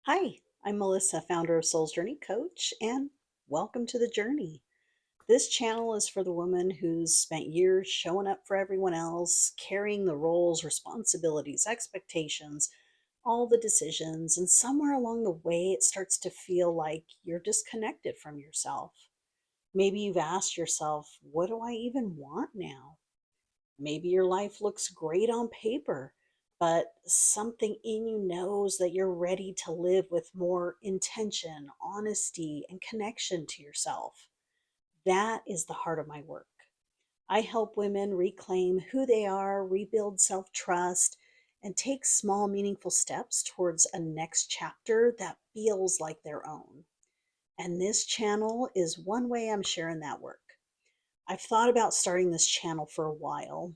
Hi, I'm Melissa, founder of Soul's Journey Coach, and welcome to the journey. This channel is for the woman who's spent years showing up for everyone else, carrying the roles, responsibilities, expectations, all the decisions, and somewhere along the way, it starts to feel like you're disconnected from yourself. Maybe you've asked yourself, what do I even want now? Maybe your life looks great on paper, but something in you knows that you're ready to live with more intention, honesty, and connection to yourself. That is the heart of my work. I help women reclaim who they are, rebuild self trust, and take small, meaningful steps towards a next chapter that feels like their own. And this channel is one way I'm sharing that work. I've thought about starting this channel for a while,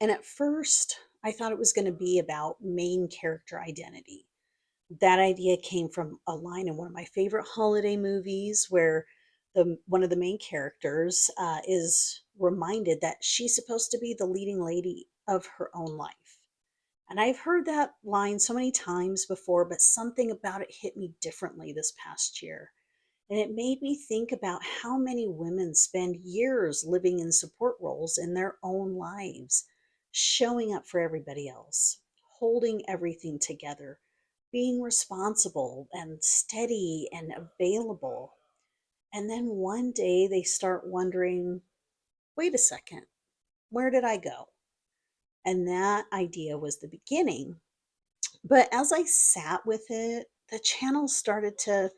and at first, I thought it was going to be about main character identity. That idea came from a line in one of my favorite holiday movies where the one of the main characters is reminded that she's supposed to be the leading lady of her own life. And I've heard that line so many times before, but something about it hit me differently this past year. And it made me think about how many women spend years living in support roles in their own lives, showing up for everybody else, holding everything together, being responsible and steady and available. And then one day they start wondering, wait a second, where did I go? And that idea was the beginning. But as I sat with it, the channel started to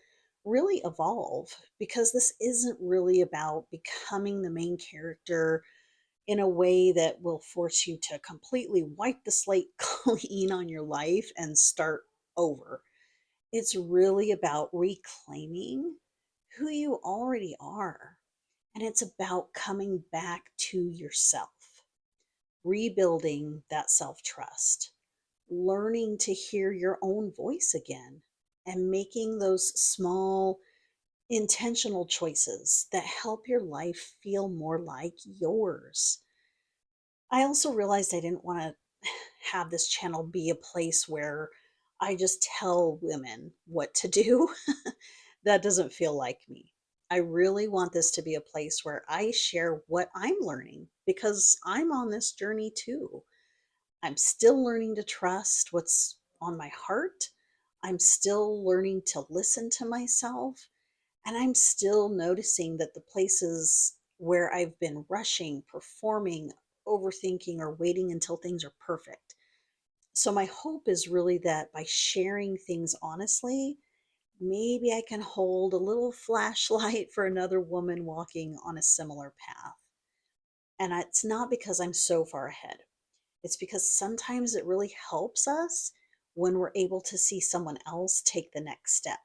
really evolve because this isn't really about becoming the main character in a way that will force you to completely wipe the slate clean on your life and start over. It's really about reclaiming who you already are. And it's about coming back to yourself, rebuilding that self trust, learning to hear your own voice again, and making those small intentional choices that help your life feel more like yours. I also realized I didn't want to have this channel be a place where I just tell women what to do. That doesn't feel like me. I really want this to be a place where I share what I'm learning because I'm on this journey too. I'm still learning to trust what's on my heart. I'm still learning to listen to myself. And I'm still noticing that the places where I've been rushing, performing, overthinking, or waiting until things are perfect. So, my hope is really that by sharing things honestly, maybe I can hold a little flashlight for another woman walking on a similar path. And it's not because I'm so far ahead. It's because sometimes it really helps us when we're able to see someone else take the next step.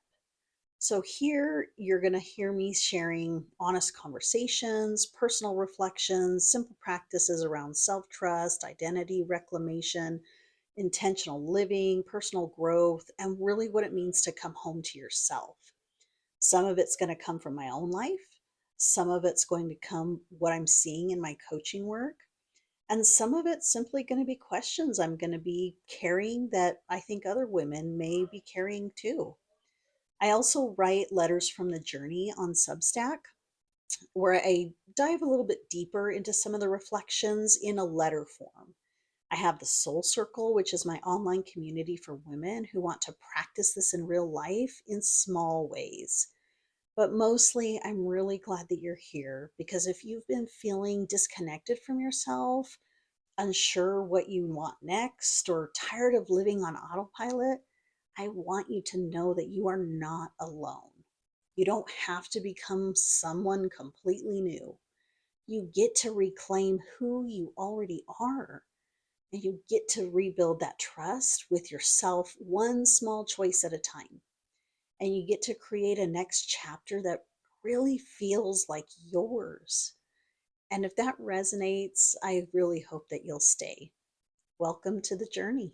So, here you're going to hear me sharing honest conversations, personal reflections, simple practices around self trust, identity reclamation, intentional living, personal growth, and really what it means to come home to yourself. Some of it's going to come from my own life, some of it's going to come what I'm seeing in my coaching work. And some of it's simply going to be questions I'm going to be carrying that I think other women may be carrying too. I also write letters from the journey on Substack, where I dive a little bit deeper into some of the reflections in a letter form. I have the Soul Circle, which is my online community for women who want to practice this in real life in small ways. But mostly, I'm really glad that you're here because if you've been feeling disconnected from yourself, unsure what you want next, or tired of living on autopilot, I want you to know that you are not alone. You don't have to become someone completely new. You get to reclaim who you already are, and you get to rebuild that trust with yourself one small choice at a time. And you get to create a next chapter that really feels like yours. And if that resonates, I really hope that you'll stay. Welcome to the journey.